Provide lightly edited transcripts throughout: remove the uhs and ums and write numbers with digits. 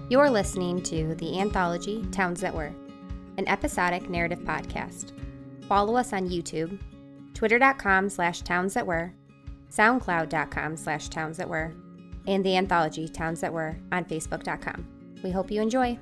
You're listening to the Anthology Towns That Were, an episodic narrative podcast. Follow us on YouTube, twitter.com/townsthatwere, soundcloud.com/townsthatwere, and the Anthology Towns That Were on facebook.com. We hope you enjoy.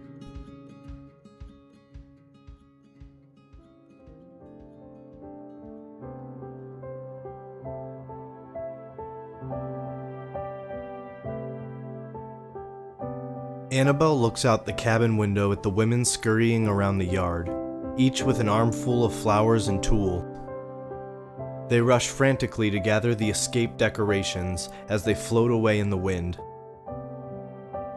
Annabelle looks out the cabin window at the women scurrying around the yard, each with an armful of flowers and tulle. They rush frantically to gather the escape decorations as they float away in the wind.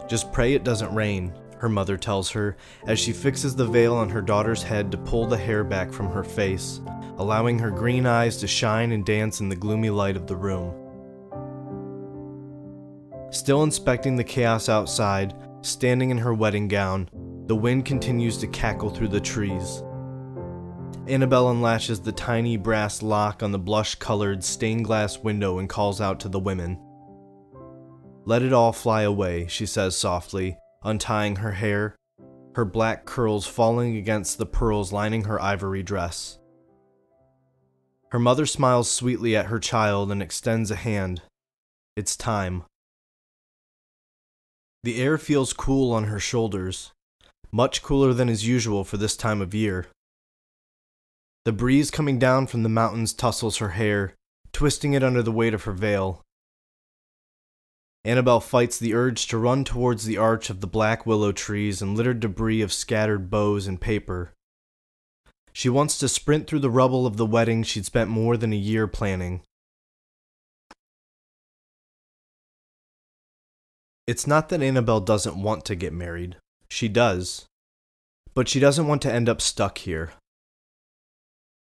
"Just pray it doesn't rain," her mother tells her as she fixes the veil on her daughter's head to pull the hair back from her face, allowing her green eyes to shine and dance in the gloomy light of the room. Still inspecting the chaos outside, standing in her wedding gown, the wind continues to cackle through the trees. Annabelle unlatches the tiny brass lock on the blush-colored stained glass window and calls out to the women. "Let it all fly away," she says softly, untying her hair, her black curls falling against the pearls lining her ivory dress. Her mother smiles sweetly at her child and extends a hand. It's time. The air feels cool on her shoulders, much cooler than is usual for this time of year. The breeze coming down from the mountains tussles her hair, twisting it under the weight of her veil. Annabelle fights the urge to run towards the arch of the black willow trees and littered debris of scattered bows and paper. She wants to sprint through the rubble of the wedding she'd spent more than a year planning. It's not that Annabelle doesn't want to get married. She does. But she doesn't want to end up stuck here.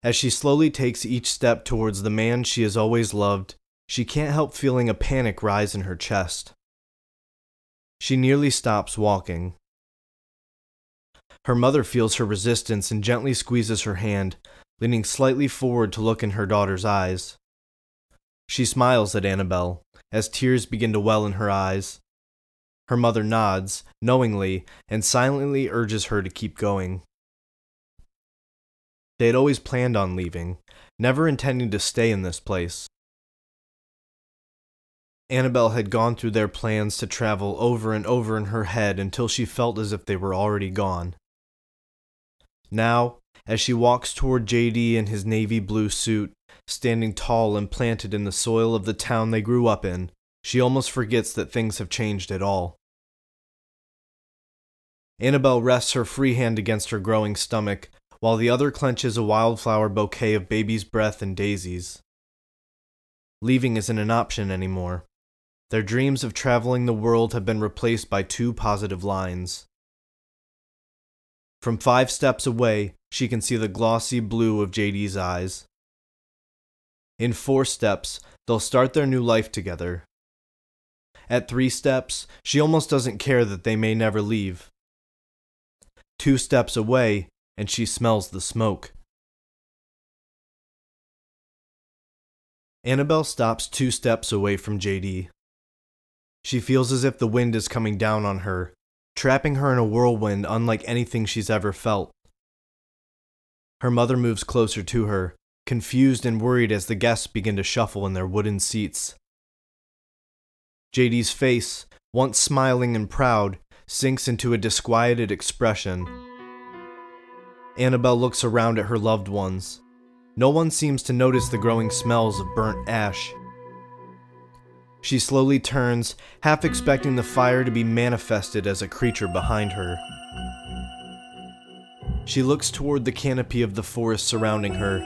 As she slowly takes each step towards the man she has always loved, she can't help feeling a panic rise in her chest. She nearly stops walking. Her mother feels her resistance and gently squeezes her hand, leaning slightly forward to look in her daughter's eyes. She smiles at Annabelle, as tears begin to well in her eyes. Her mother nods, knowingly, and silently urges her to keep going. They had always planned on leaving, never intending to stay in this place. Annabelle had gone through their plans to travel over and over in her head until she felt as if they were already gone. Now, as she walks toward JD in his navy blue suit, standing tall and planted in the soil of the town they grew up in, she almost forgets that things have changed at all. Annabelle rests her free hand against her growing stomach, while the other clenches a wildflower bouquet of baby's breath and daisies. Leaving isn't an option anymore. Their dreams of traveling the world have been replaced by 2 positive lines. From 5 steps away, she can see the glossy blue of JD's eyes. In 4 steps, they'll start their new life together. At 3 steps, she almost doesn't care that they may never leave. 2 steps away, and she smells the smoke. Annabelle stops 2 steps away from JD. She feels as if the wind is coming down on her, trapping her in a whirlwind unlike anything she's ever felt. Her mother moves closer to her, confused and worried as the guests begin to shuffle in their wooden seats. JD's face, once smiling and proud, sinks into a disquieted expression. Annabelle looks around at her loved ones. No one seems to notice the growing smells of burnt ash. She slowly turns, half expecting the fire to be manifested as a creature behind her. She looks toward the canopy of the forest surrounding her,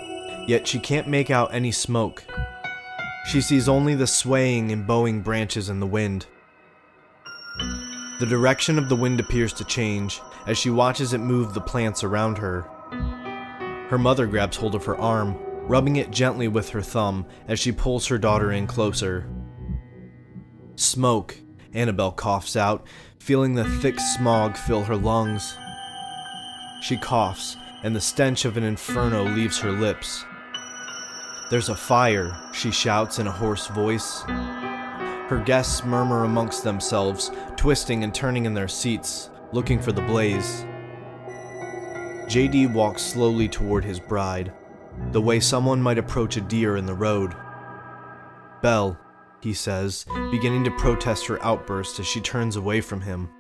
yet she can't make out any smoke. She sees only the swaying and bowing branches in the wind. The direction of the wind appears to change as she watches it move the plants around her. Her mother grabs hold of her arm, rubbing it gently with her thumb as she pulls her daughter in closer. "Smoke," Annabelle coughs out, feeling the thick smog fill her lungs. She coughs, and the stench of an inferno leaves her lips. "There's a fire," she shouts in a hoarse voice. Her guests murmur amongst themselves, twisting and turning in their seats, looking for the blaze. JD walks slowly toward his bride, the way someone might approach a deer in the road. "Belle," he says, beginning to protest her outburst as she turns away from him.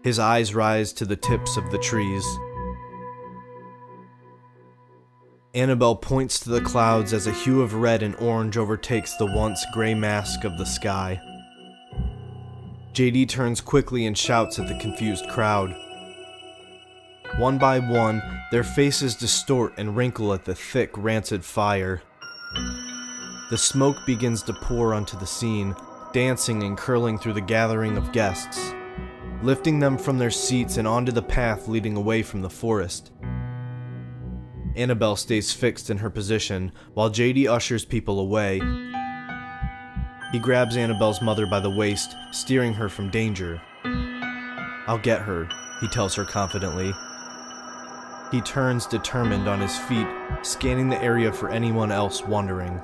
His eyes rise to the tips of the trees. Annabelle points to the clouds as a hue of red and orange overtakes the once gray mask of the sky. JD turns quickly and shouts at the confused crowd. One by one, their faces distort and wrinkle at the thick, rancid fire. The smoke begins to pour onto the scene, dancing and curling through the gathering of guests, lifting them from their seats and onto the path leading away from the forest. Annabelle stays fixed in her position while JD ushers people away. He grabs Annabelle's mother by the waist, steering her from danger. "I'll get her," he tells her confidently. He turns determined on his feet, scanning the area for anyone else wandering.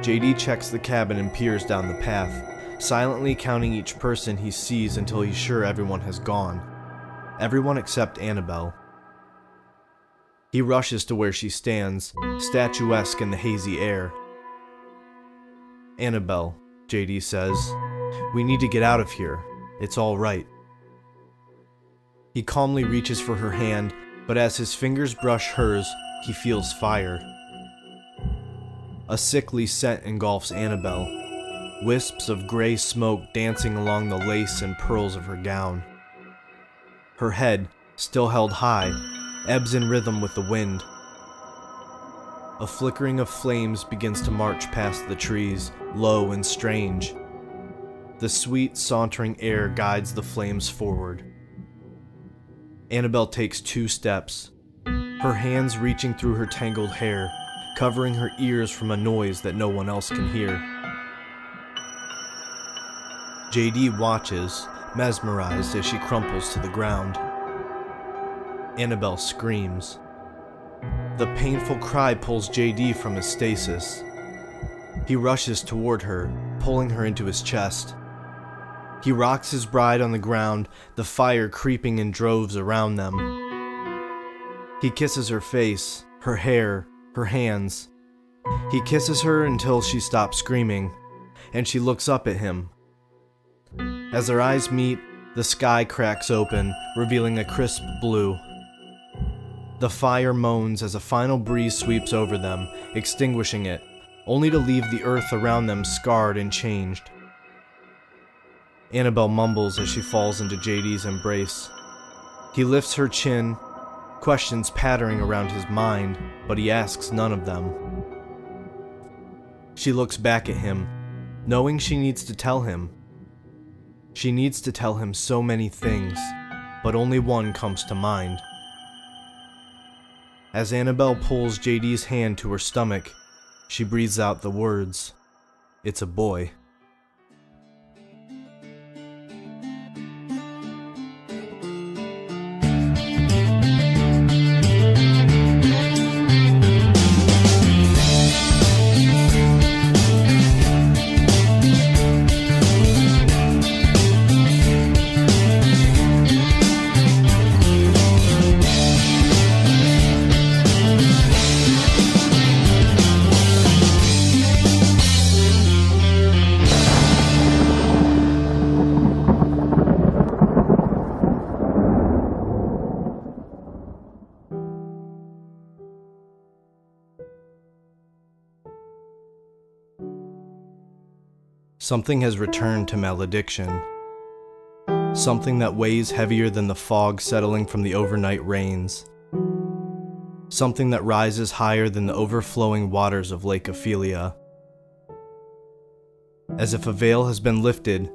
JD checks the cabin and peers down the path, silently counting each person he sees until he's sure everyone has gone. Everyone except Annabelle. He rushes to where she stands, statuesque in the hazy air. "Annabelle," JD says, "we need to get out of here. It's all right." He calmly reaches for her hand, but as his fingers brush hers, he feels fire. A sickly scent engulfs Annabelle, wisps of gray smoke dancing along the lace and pearls of her gown. Her head, still held high, ebbs in rhythm with the wind. A flickering of flames begins to march past the trees, low and strange. The sweet, sauntering air guides the flames forward. Annabelle takes 2 steps, her hands reaching through her tangled hair, covering her ears from a noise that no one else can hear. JD watches, mesmerized as she crumples to the ground. Annabelle screams. The painful cry pulls JD from his stasis. He rushes toward her, pulling her into his chest. He rocks his bride on the ground, the fire creeping in droves around them. He kisses her face, her hair, her hands. He kisses her until she stops screaming, and she looks up at him. As their eyes meet, the sky cracks open, revealing a crisp blue. The fire moans as a final breeze sweeps over them, extinguishing it, only to leave the earth around them scarred and changed. Annabelle mumbles as she falls into JD's embrace. He lifts her chin, questions pattering around his mind, but he asks none of them. She looks back at him, knowing she needs to tell him. She needs to tell him so many things, but only one comes to mind. As Annabelle pulls JD's hand to her stomach, she breathes out the words, "It's a boy." Something has returned to Malediction. Something that weighs heavier than the fog settling from the overnight rains. Something that rises higher than the overflowing waters of Lake Ophelia. As if a veil has been lifted,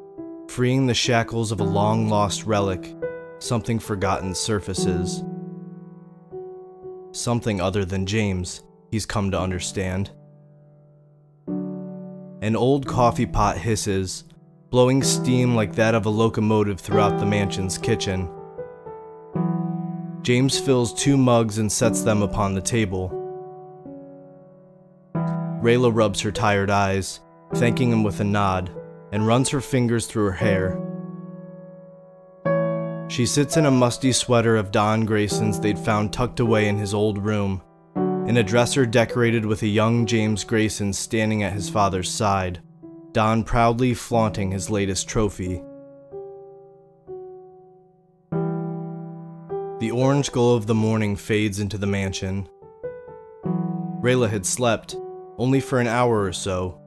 freeing the shackles of a long-lost relic, something forgotten surfaces. Something other than James, he's come to understand. An old coffee pot hisses, blowing steam like that of a locomotive throughout the mansion's kitchen. James fills 2 mugs and sets them upon the table. Rayla rubs her tired eyes, thanking him with a nod, and runs her fingers through her hair. She sits in a musty sweater of Don Grayson's they'd found tucked away in his old room, in a dresser decorated with a young James Grayson standing at his father's side, Don proudly flaunting his latest trophy. The orange glow of the morning fades into the mansion. Rayla had slept, only for an hour or so,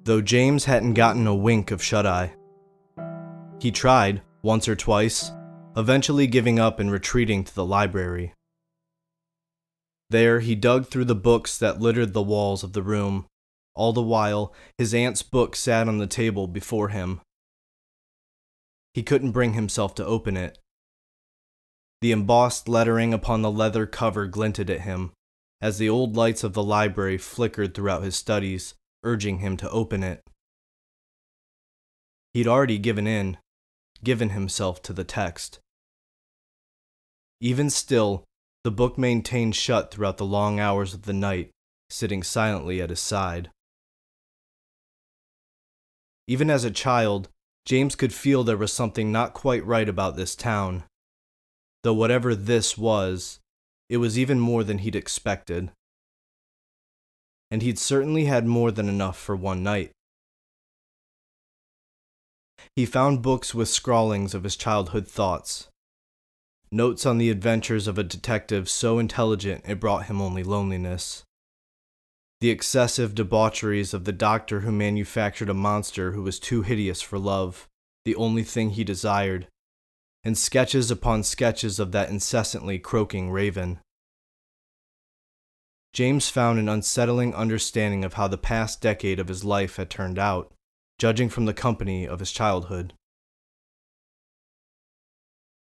though James hadn't gotten a wink of shut-eye. He tried, once or twice, eventually giving up and retreating to the library. There, he dug through the books that littered the walls of the room. All the while, his aunt's book sat on the table before him. He couldn't bring himself to open it. The embossed lettering upon the leather cover glinted at him, as the old lights of the library flickered throughout his studies, urging him to open it. He'd already given himself to the text. Even still, the book maintained shut throughout the long hours of the night, sitting silently at his side. Even as a child, James could feel there was something not quite right about this town. Though whatever this was, it was even more than he'd expected. And he'd certainly had more than enough for one night. He found books with scrawlings of his childhood thoughts. Notes on the adventures of a detective so intelligent it brought him only loneliness. The excessive debaucheries of the doctor who manufactured a monster who was too hideous for love, the only thing he desired, and sketches upon sketches of that incessantly croaking raven. James found an unsettling understanding of how the past decade of his life had turned out, judging from the company of his childhood.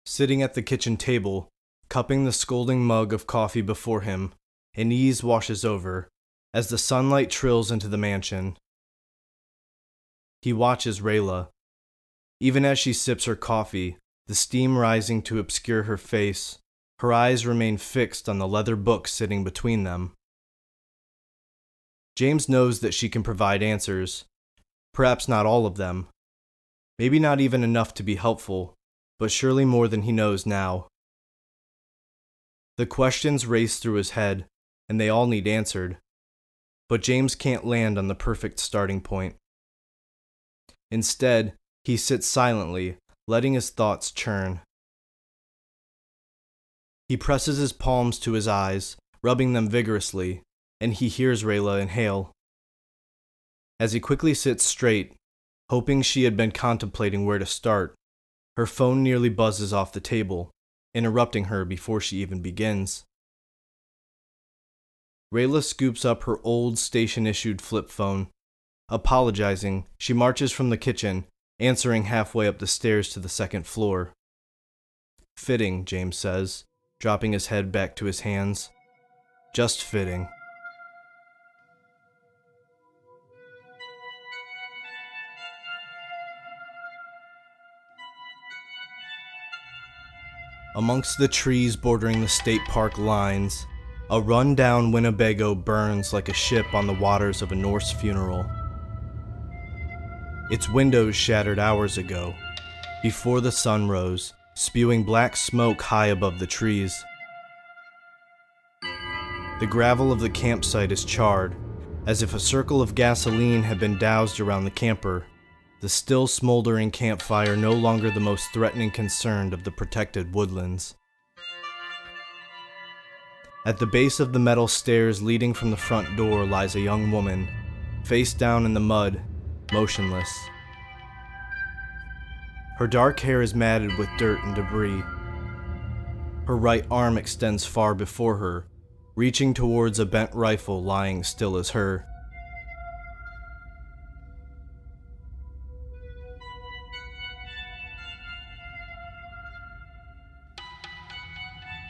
Sitting at the kitchen table, cupping the scalding mug of coffee before him, an ease washes over, as the sunlight trills into the mansion. He watches Rayla. Even as she sips her coffee, the steam rising to obscure her face, her eyes remain fixed on the leather book sitting between them. James knows that she can provide answers, perhaps not all of them, maybe not even enough to be helpful, but surely more than he knows now. The questions race through his head, and they all need answered, but James can't land on the perfect starting point. Instead, he sits silently, letting his thoughts churn. He presses his palms to his eyes, rubbing them vigorously, and he hears Rayla inhale. As he quickly sits straight, hoping she had been contemplating where to start, her phone nearly buzzes off the table, interrupting her before she even begins. Rayla scoops up her old station-issued flip phone. Apologizing, she marches from the kitchen, answering halfway up the stairs to the second floor. Fitting, James says, dropping his head back to his hands. Just fitting. Amongst the trees bordering the state park lines, a run-down Winnebago burns like a ship on the waters of a Norse funeral. Its windows shattered hours ago, before the sun rose, spewing black smoke high above the trees. The gravel of the campsite is charred, as if a circle of gasoline had been doused around the camper, the still smoldering campfire no longer the most threatening concern of the protected woodlands. At the base of the metal stairs leading from the front door lies a young woman, face down in the mud, motionless. Her dark hair is matted with dirt and debris. Her right arm extends far before her, reaching towards a bent rifle lying still as her.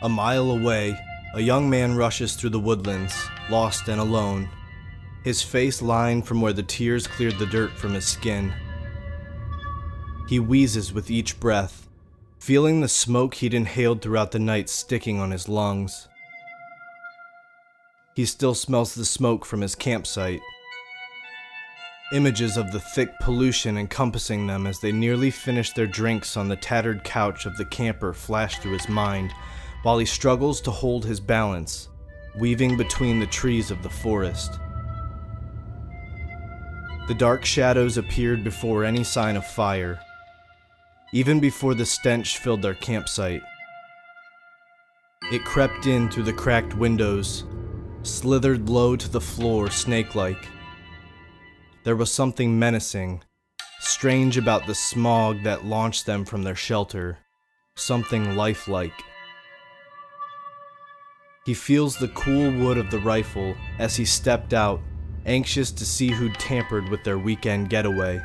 A mile away, a young man rushes through the woodlands, lost and alone, his face lined from where the tears cleared the dirt from his skin. He wheezes with each breath, feeling the smoke he'd inhaled throughout the night sticking on his lungs. He still smells the smoke from his campsite. Images of the thick pollution encompassing them as they nearly finish their drinks on the tattered couch of the camper flash through his mind, while he struggles to hold his balance, weaving between the trees of the forest. The dark shadows appeared before any sign of fire, even before the stench filled their campsite. It crept in through the cracked windows, slithered low to the floor snake-like. There was something menacing, strange about the smog that launched them from their shelter, something lifelike. He feels the cool wood of the rifle as he stepped out, anxious to see who'd tampered with their weekend getaway.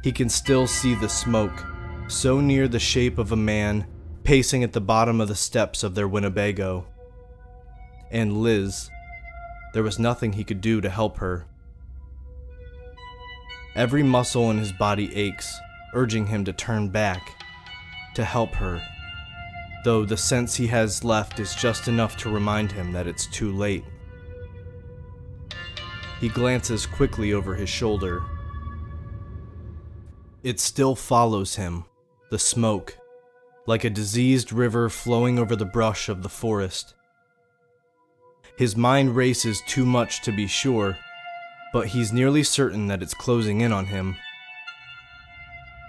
He can still see the smoke, so near the shape of a man pacing at the bottom of the steps of their Winnebago. And Liz, there was nothing he could do to help her. Every muscle in his body aches, urging him to turn back, to help her, though the sense he has left is just enough to remind him that it's too late. He glances quickly over his shoulder. It still follows him, the smoke, like a diseased river flowing over the brush of the forest. His mind races too much to be sure, but he's nearly certain that it's closing in on him.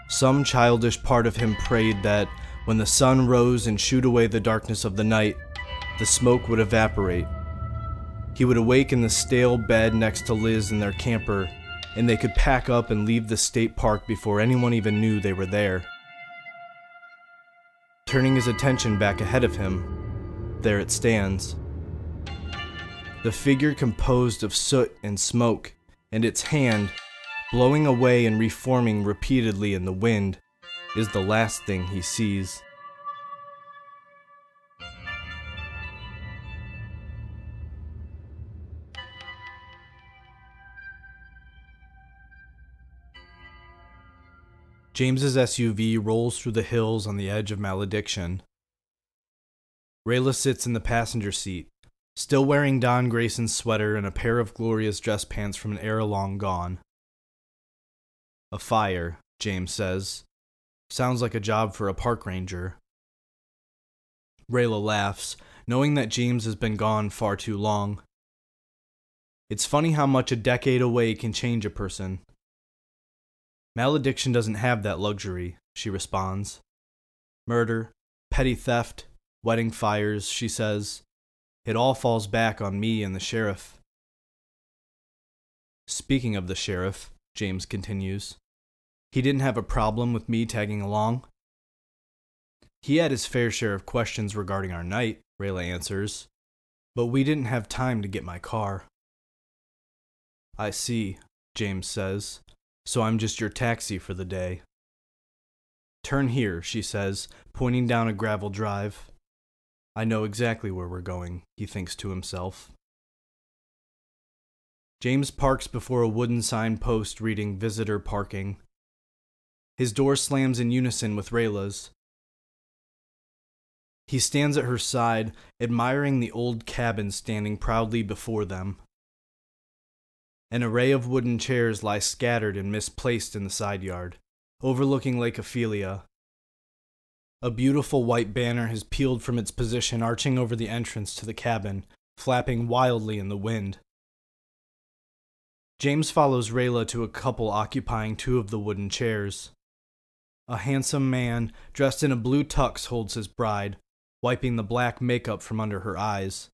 Some childish part of him prayed that, when the sun rose and shooed away the darkness of the night, the smoke would evaporate. He would awake in the stale bed next to Liz in their camper, and they could pack up and leave the state park before anyone even knew they were there. Turning his attention back ahead of him, there it stands. The figure composed of soot and smoke, and its hand, blowing away and reforming repeatedly in the wind, is the last thing he sees. James's SUV rolls through the hills on the edge of Malediction. Rayla sits in the passenger seat, still wearing Don Grayson's sweater and a pair of Gloria's dress pants from an era long gone. A fire, James says. Sounds like a job for a park ranger. Rayla laughs, knowing that James has been gone far too long. It's funny how much a decade away can change a person. Malediction doesn't have that luxury, she responds. Murder, petty theft, wedding fires, she says. It all falls back on me and the sheriff. Speaking of the sheriff, James continues, he didn't have a problem with me tagging along. He had his fair share of questions regarding our night, Rayla answers, but we didn't have time to get my car. I see, James says, so I'm just your taxi for the day. Turn here, she says, pointing down a gravel drive. I know exactly where we're going, he thinks to himself. James parks before a wooden signpost reading Visitor Parking. His door slams in unison with Rayla's. He stands at her side, admiring the old cabin standing proudly before them. An array of wooden chairs lie scattered and misplaced in the side yard, overlooking Lake Ophelia. A beautiful white banner has peeled from its position, arching over the entrance to the cabin, flapping wildly in the wind. James follows Rayla to a couple occupying two of the wooden chairs. A handsome man, dressed in a blue tux, holds his bride, wiping the black makeup from under her eyes.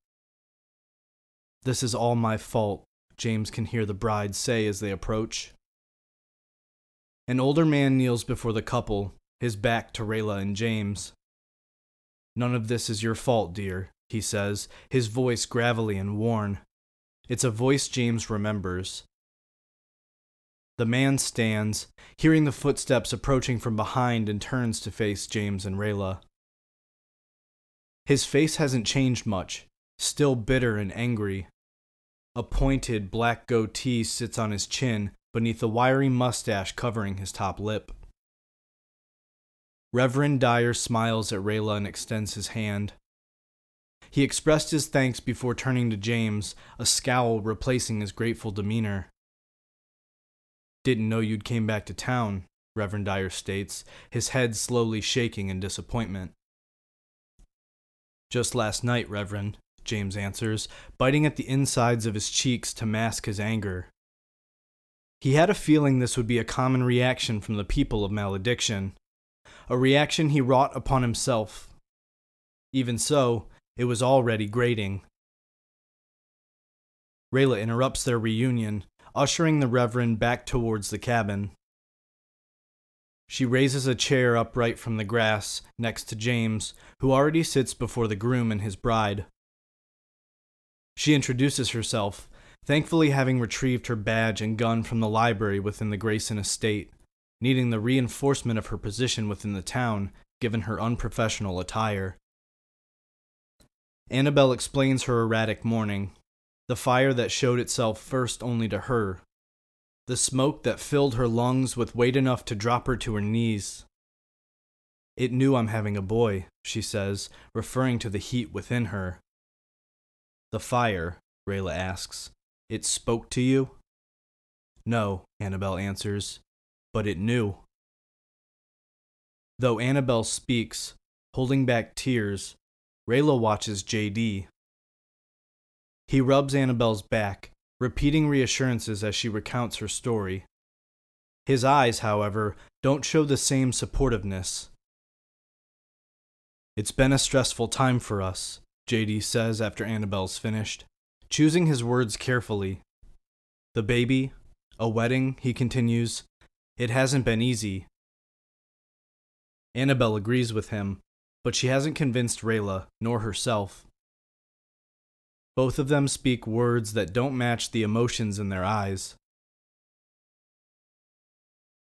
This is all my fault, James can hear the bride say as they approach. An older man kneels before the couple, his back to Rayla and James. None of this is your fault, dear, he says, his voice gravelly and worn. It's a voice James remembers. The man stands, hearing the footsteps approaching from behind, and turns to face James and Rayla. His face hasn't changed much, still bitter and angry. A pointed black goatee sits on his chin, beneath a wiry mustache covering his top lip. Reverend Dyer smiles at Rayla and extends his hand. He expressed his thanks before turning to James, a scowl replacing his grateful demeanor. Didn't know you'd came back to town, Reverend Dyer states, his head slowly shaking in disappointment. Just last night, Reverend, James answers, biting at the insides of his cheeks to mask his anger. He had a feeling this would be a common reaction from the people of Malediction, a reaction he wrought upon himself. Even so, it was already grating. Rayla interrupts their reunion, ushering the Reverend back towards the cabin. She raises a chair upright from the grass next to James, who already sits before the groom and his bride. She introduces herself, thankfully having retrieved her badge and gun from the library within the Grayson estate, needing the reinforcement of her position within the town given her unprofessional attire. Annabelle explains her erratic morning, the fire that showed itself first only to her, the smoke that filled her lungs with weight enough to drop her to her knees. It knew I'm having a boy, she says, referring to the heat within her. The fire, Rayla asks, it spoke to you? No, Annabelle answers, but it knew. Though Annabelle speaks, holding back tears, Rayla watches JD. He rubs Annabelle's back, repeating reassurances as she recounts her story. His eyes, however, don't show the same supportiveness. It's been a stressful time for us, JD says after Annabelle's finished, choosing his words carefully. The baby, a wedding, he continues. It hasn't been easy. Annabelle agrees with him, but she hasn't convinced Rayla, nor herself. Both of them speak words that don't match the emotions in their eyes.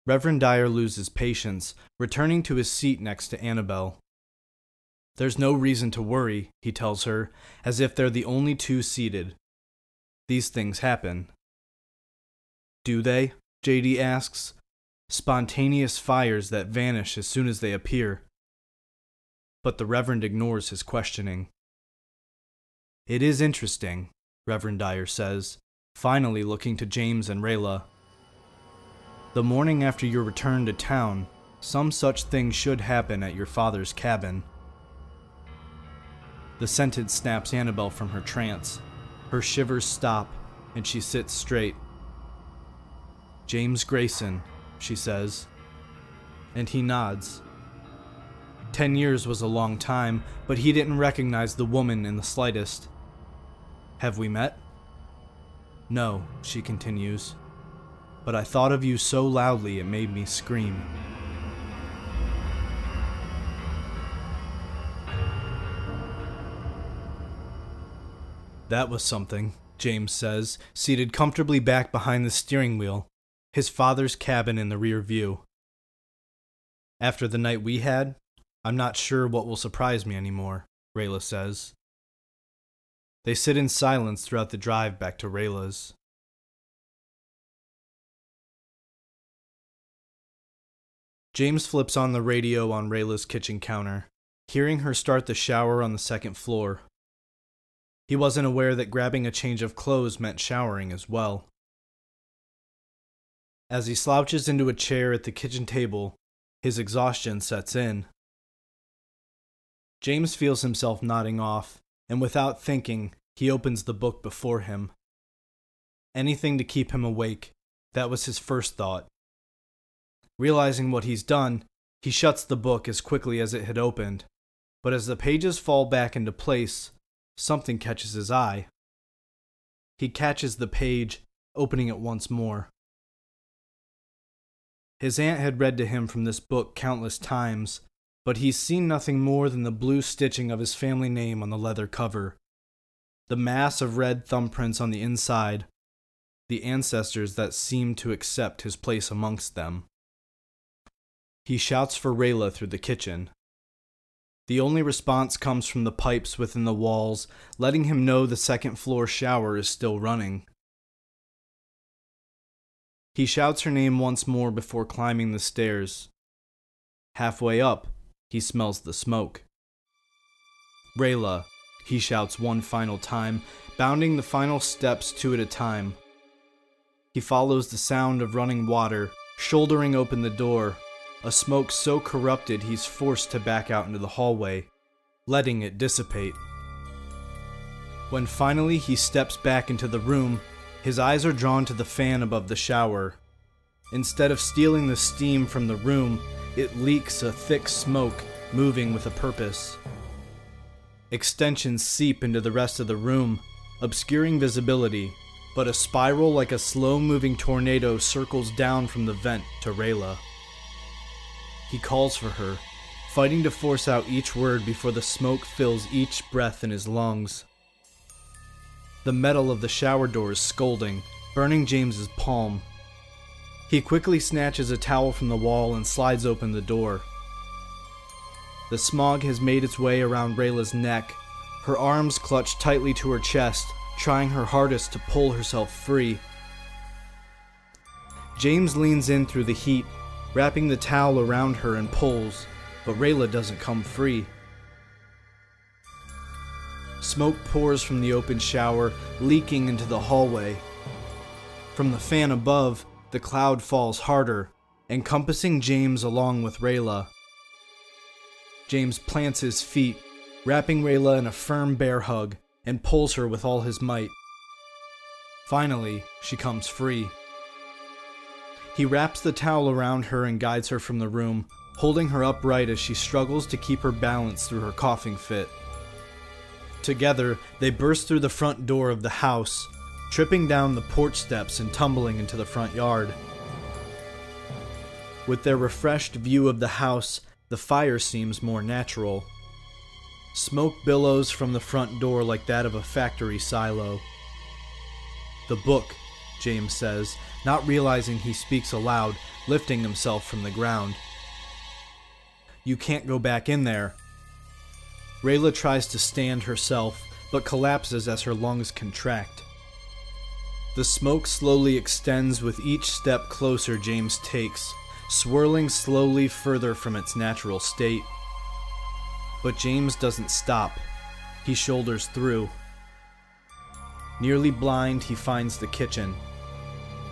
Reverend Dyer loses patience, returning to his seat next to Annabelle. There's no reason to worry, he tells her, as if they're the only two seated. These things happen. Do they? JD asks. Spontaneous fires that vanish as soon as they appear. But the Reverend ignores his questioning. It is interesting, Reverend Dyer says, finally looking to James and Rayla. The morning after your return to town, some such thing should happen at your father's cabin. The sentence snaps Annabelle from her trance. Her shivers stop, and she sits straight. James Grayson, she says, and he nods. 10 years was a long time, but he didn't recognize the woman in the slightest. Have we met? No, she continues, but I thought of you so loudly it made me scream. That was something, James says, seated comfortably back behind the steering wheel, his father's cabin in the rear view. After the night we had, I'm not sure what will surprise me anymore, Rayla says. They sit in silence throughout the drive back to Rayla's. James flips on the radio on Rayla's kitchen counter, hearing her start the shower on the second floor. He wasn't aware that grabbing a change of clothes meant showering as well. As he slouches into a chair at the kitchen table, his exhaustion sets in. James feels himself nodding off, and without thinking, he opens the book before him. Anything to keep him awake, that was his first thought. Realizing what he's done, he shuts the book as quickly as it had opened, but as the pages fall back into place, something catches his eye. He catches the page, opening it once more. His aunt had read to him from this book countless times, but he's seen nothing more than the blue stitching of his family name on the leather cover, the mass of red thumbprints on the inside, the ancestors that seemed to accept his place amongst them. He shouts for Rayla through the kitchen. The only response comes from the pipes within the walls, letting him know the second floor shower is still running. He shouts her name once more before climbing the stairs. Halfway up, he smells the smoke. Rayla, he shouts one final time, bounding the final steps two at a time. He follows the sound of running water, shouldering open the door, a smoke so corrupted he's forced to back out into the hallway, letting it dissipate. When finally he steps back into the room, his eyes are drawn to the fan above the shower. Instead of stealing the steam from the room, it leaks a thick smoke, moving with a purpose. Extensions seep into the rest of the room, obscuring visibility, but a spiral like a slow-moving tornado circles down from the vent to Rayla. He calls for her, fighting to force out each word before the smoke fills each breath in his lungs. The metal of the shower door is scolding, burning James's palm. He quickly snatches a towel from the wall and slides open the door. The smog has made its way around Rayla's neck, her arms clutched tightly to her chest, trying her hardest to pull herself free. James leans in through the heat, wrapping the towel around her and pulls, but Rayla doesn't come free. Smoke pours from the open shower, leaking into the hallway. From the fan above, the cloud falls harder, encompassing James along with Rayla. James plants his feet, wrapping Rayla in a firm bear hug, and pulls her with all his might. Finally, she comes free. He wraps the towel around her and guides her from the room, holding her upright as she struggles to keep her balance through her coughing fit. Together, they burst through the front door of the house, tripping down the porch steps and tumbling into the front yard. With their refreshed view of the house, the fire seems more natural. Smoke billows from the front door like that of a factory silo. "The book," James says, not realizing he speaks aloud, lifting himself from the ground. "You can't go back in there." Rayla tries to stand herself, but collapses as her lungs contract. The smoke slowly extends with each step closer James takes, swirling slowly further from its natural state. But James doesn't stop. He shoulders through. Nearly blind, he finds the kitchen.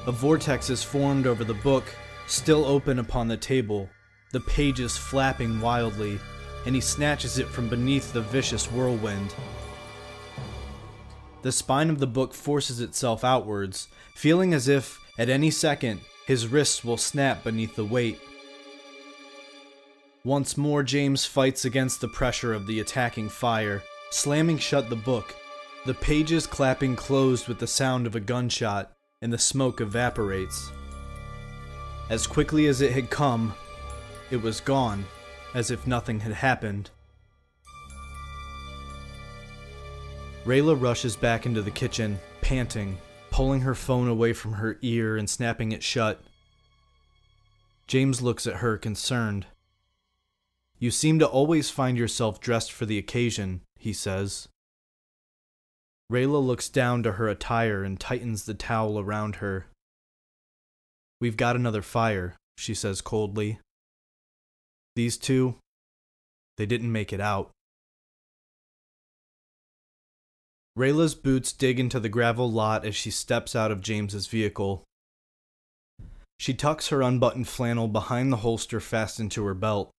A vortex is formed over the book, still open upon the table, the pages flapping wildly, and he snatches it from beneath the vicious whirlwind. The spine of the book forces itself outwards, feeling as if, at any second, his wrists will snap beneath the weight. Once more James fights against the pressure of the attacking fire, slamming shut the book, the pages clapping closed with the sound of a gunshot, and the smoke evaporates. As quickly as it had come, it was gone, as if nothing had happened. Rayla rushes back into the kitchen, panting, pulling her phone away from her ear and snapping it shut. James looks at her, concerned. "You seem to always find yourself dressed for the occasion," he says. Rayla looks down to her attire and tightens the towel around her. "We've got another fire," she says coldly. "These two, they didn't make it out." Rayla's boots dig into the gravel lot as she steps out of James's vehicle. She tucks her unbuttoned flannel behind the holster fastened to her belt.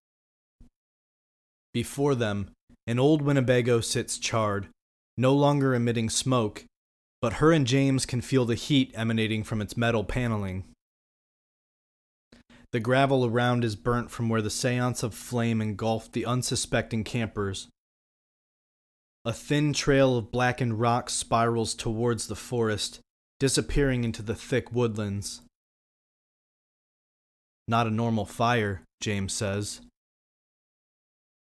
Before them, an old Winnebago sits charred, no longer emitting smoke, but her and James can feel the heat emanating from its metal paneling. The gravel around is burnt from where the seance of flame engulfed the unsuspecting campers. A thin trail of blackened rock spirals towards the forest, disappearing into the thick woodlands. "Not a normal fire," James says.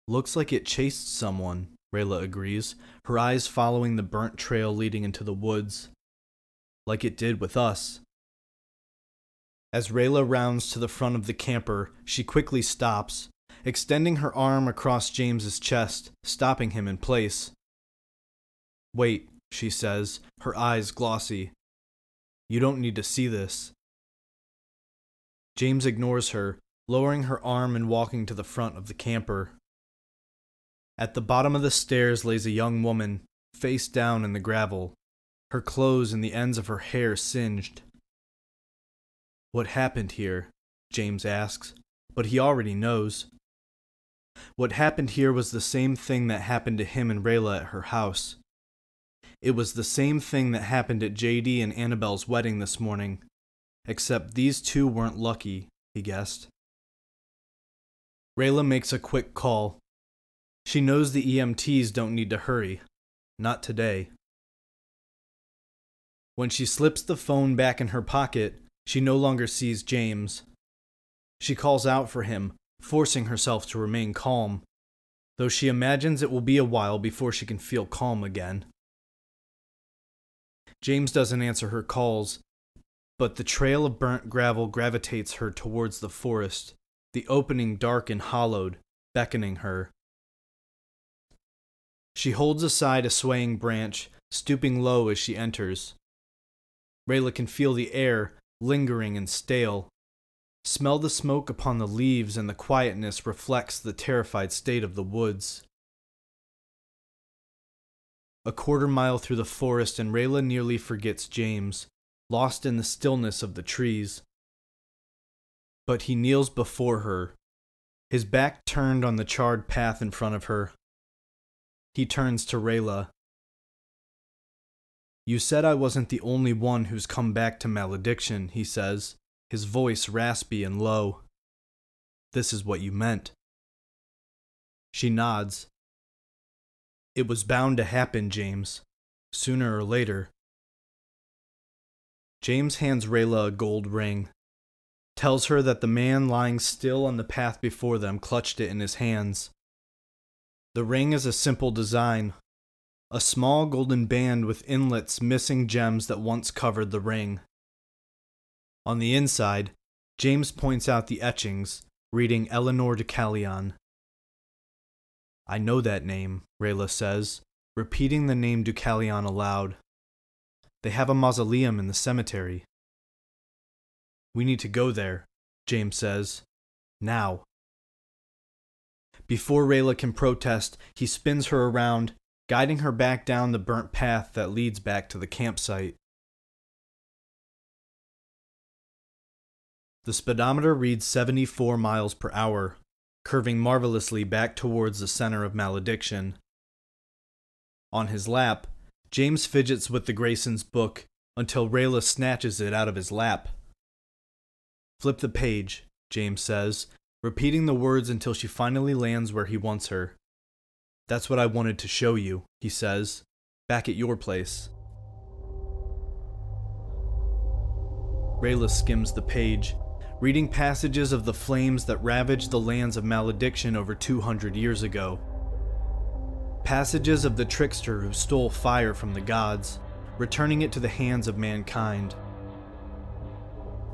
"Looks like it chased someone," Rayla agrees, her eyes following the burnt trail leading into the woods. "Like it did with us." As Rayla rounds to the front of the camper, she quickly stops, extending her arm across James's chest, stopping him in place. "Wait," she says, her eyes glossy. "You don't need to see this." James ignores her, lowering her arm and walking to the front of the camper. At the bottom of the stairs lays a young woman, face down in the gravel, her clothes and the ends of her hair singed. "What happened here?" James asks, but he already knows. What happened here was the same thing that happened to him and Rayla at her house. It was the same thing that happened at JD and Annabelle's wedding this morning, except these two weren't lucky, he guessed. Rayla makes a quick call. She knows the EMTs don't need to hurry. Not today. When she slips the phone back in her pocket, she no longer sees James. She calls out for him, forcing herself to remain calm, though she imagines it will be a while before she can feel calm again. James doesn't answer her calls, but the trail of burnt gravel gravitates her towards the forest, the opening dark and hollowed, beckoning her. She holds aside a swaying branch, stooping low as she enters. Rayla can feel the air, lingering and stale. Smell the smoke upon the leaves, and the quietness reflects the terrified state of the woods. A quarter-mile through the forest, and Rayla nearly forgets James, lost in the stillness of the trees. But he kneels before her, his back turned on the charred path in front of her. He turns to Rayla. "You said I wasn't the only one who's come back to Malediction," he says, his voice raspy and low. "This is what you meant." She nods. "It was bound to happen, James, sooner or later." James hands Rayla a gold ring, tells her that the man lying still on the path before them clutched it in his hands. The ring is a simple design, a small golden band with inlets missing gems that once covered the ring. On the inside, James points out the etchings, reading Eleanor Deucalion. "I know that name," Rayla says, repeating the name Deucalion aloud. "They have a mausoleum in the cemetery." "We need to go there," James says. "Now." Before Rayla can protest, he spins her around, guiding her back down the burnt path that leads back to the campsite. The speedometer reads 74 miles per hour, curving marvelously back towards the center of Malediction. On his lap, James fidgets with the Grayson's book until Rayla snatches it out of his lap. "Flip the page," James says, repeating the words until she finally lands where he wants her. "That's what I wanted to show you," he says, "back at your place." Rayla skims the page, reading passages of the flames that ravaged the lands of Malediction over 200 years ago. Passages of the trickster who stole fire from the gods, returning it to the hands of mankind.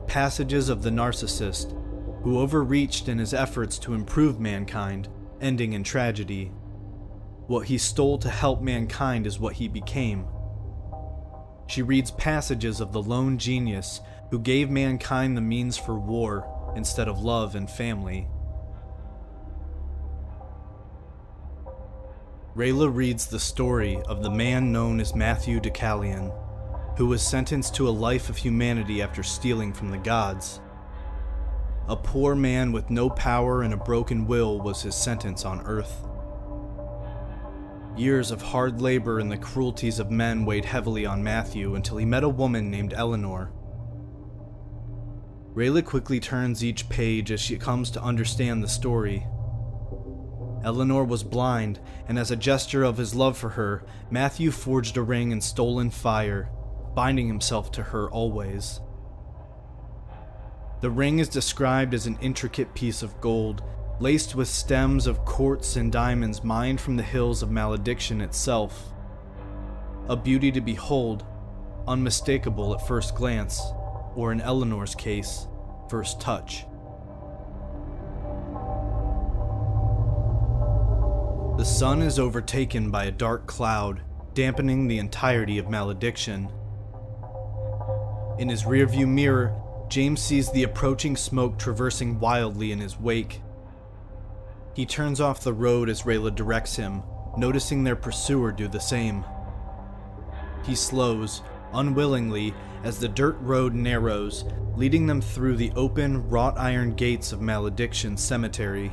Passages of the narcissist, who overreached in his efforts to improve mankind, ending in tragedy. What he stole to help mankind is what he became. She reads passages of the lone genius who gave mankind the means for war instead of love and family. Rayla reads the story of the man known as Matthew Deucalion, who was sentenced to a life of humanity after stealing from the gods. A poor man with no power and a broken will was his sentence on Earth. Years of hard labor and the cruelties of men weighed heavily on Matthew until he met a woman named Eleanor. Rayla quickly turns each page as she comes to understand the story. Eleanor was blind, and as a gesture of his love for her, Matthew forged a ring in stolen fire, binding himself to her always. The ring is described as an intricate piece of gold, laced with stems of quartz and diamonds mined from the hills of Malediction itself. A beauty to behold, unmistakable at first glance, or in Eleanor's case, first touch. The sun is overtaken by a dark cloud, dampening the entirety of Malediction. In his rearview mirror, James sees the approaching smoke traversing wildly in his wake. He turns off the road as Rayla directs him, noticing their pursuer do the same. He slows, unwillingly, as the dirt road narrows, leading them through the open, wrought iron gates of Malediction Cemetery.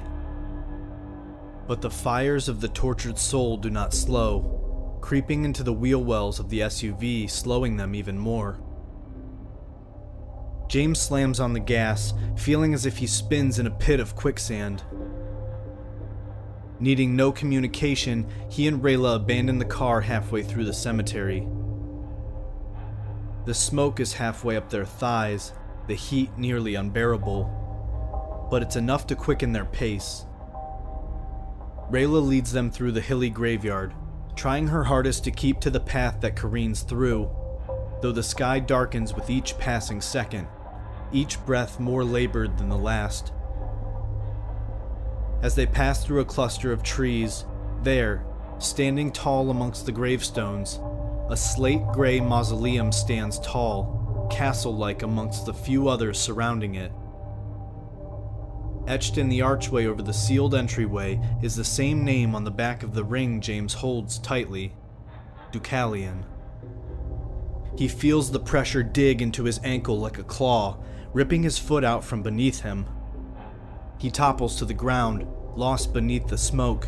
But the fires of the tortured soul do not slow, creeping into the wheel wells of the SUV, slowing them even more. James slams on the gas, feeling as if he spins in a pit of quicksand. Needing no communication, he and Rayla abandon the car halfway through the cemetery. The smoke is halfway up their thighs, the heat nearly unbearable, but it's enough to quicken their pace. Rayla leads them through the hilly graveyard, trying her hardest to keep to the path that careens through, though the sky darkens with each passing second, each breath more labored than the last. As they pass through a cluster of trees, there, standing tall amongst the gravestones, a slate-gray mausoleum stands tall, castle-like amongst the few others surrounding it. Etched in the archway over the sealed entryway is the same name on the back of the ring James holds tightly: Deucalion. He feels the pressure dig into his ankle like a claw, ripping his foot out from beneath him. He topples to the ground, lost beneath the smoke.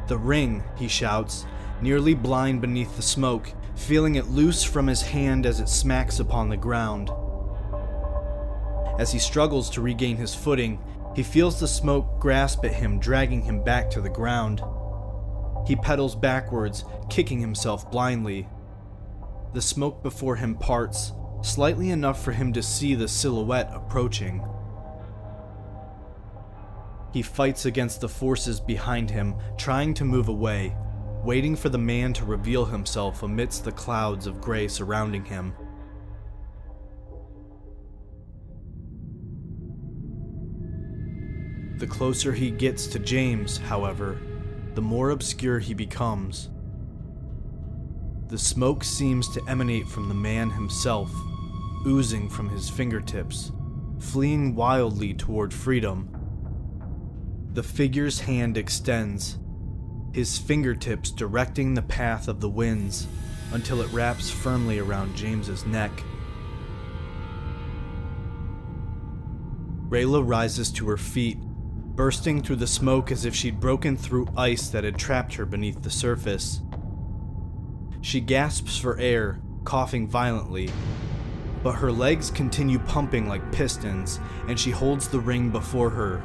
"The ring," he shouts, nearly blind beneath the smoke, feeling it loose from his hand as it smacks upon the ground. As he struggles to regain his footing, he feels the smoke grasp at him, dragging him back to the ground. He pedals backwards, kicking himself blindly. The smoke before him parts, slightly enough for him to see the silhouette approaching. He fights against the forces behind him, trying to move away, waiting for the man to reveal himself amidst the clouds of gray surrounding him. The closer he gets to James, however, the more obscure he becomes. The smoke seems to emanate from the man himself, oozing from his fingertips, fleeing wildly toward freedom. The figure's hand extends, his fingertips directing the path of the winds until it wraps firmly around James's neck. Rayla rises to her feet, bursting through the smoke as if she'd broken through ice that had trapped her beneath the surface. She gasps for air, coughing violently, but her legs continue pumping like pistons, and she holds the ring before her.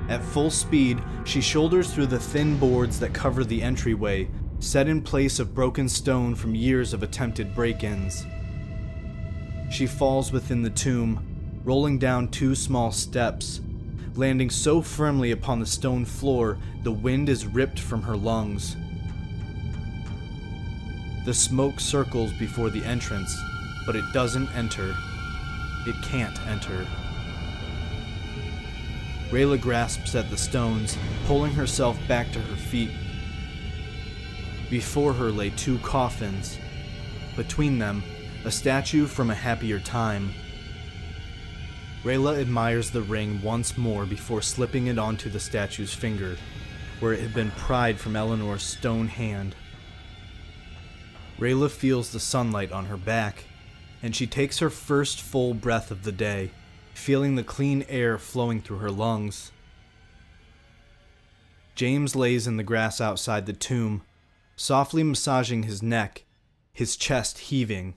At full speed, she shoulders through the thin boards that cover the entryway, set in place of broken stone from years of attempted break-ins. She falls within the tomb, rolling down 2 small steps, landing so firmly upon the stone floor the wind is ripped from her lungs. The smoke circles before the entrance, but it doesn't enter. It can't enter. Rayla grasps at the stones, pulling herself back to her feet. Before her lay 2 coffins. Between them, a statue from a happier time. Rayla admires the ring once more before slipping it onto the statue's finger, where it had been pried from Eleanor's stone hand. Rayla feels the sunlight on her back, and she takes her first full breath of the day, feeling the clean air flowing through her lungs. James lays in the grass outside the tomb, softly massaging his neck, his chest heaving,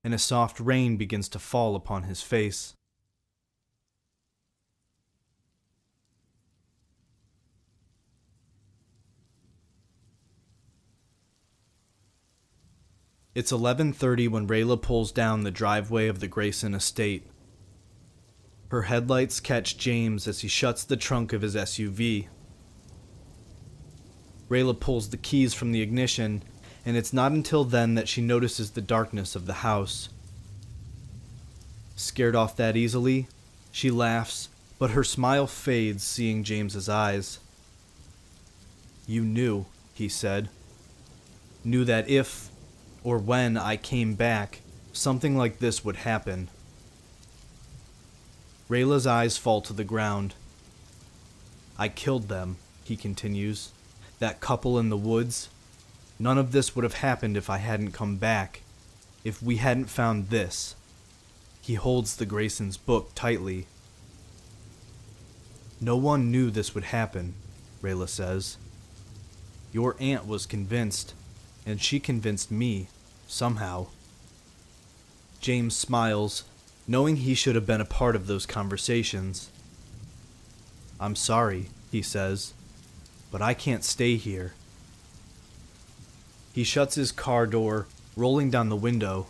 and a soft rain begins to fall upon his face. It's 11:30 when Rayla pulls down the driveway of the Grayson estate. Her headlights catch James as he shuts the trunk of his SUV. Rayla pulls the keys from the ignition, and it's not until then that she notices the darkness of the house. Scared off that easily, she laughs, but her smile fades seeing James's eyes. "You knew," he said. "Knew that if, or when I came back, something like this would happen." Rayla's eyes fall to the ground. "I killed them," he continues. "That couple in the woods. None of this would have happened if I hadn't come back, if we hadn't found this. He holds the Grayson's book tightly. No one knew this would happen, Rayla says. Your aunt was convinced, and she convinced me, somehow. James smiles, knowing he should have been a part of those conversations. I'm sorry, he says, but I can't stay here. He shuts his car door, rolling down the window.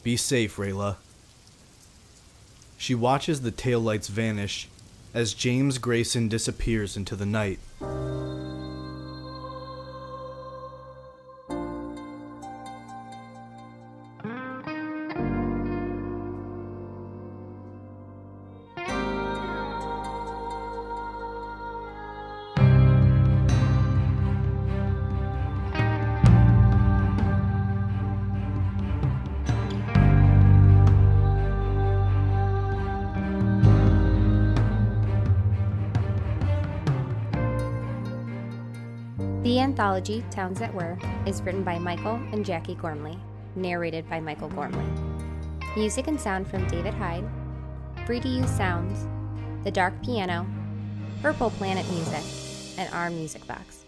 Be safe, Rayla. She watches the taillights vanish as James Grayson disappears into the night. The anthology, Towns That Were, is written by Michael and Jackie Gormley, narrated by Michael Gormley. Music and sound from David Hyde, Free to Use Sounds, The Dark Piano, Purple Planet Music, and Our Music Box.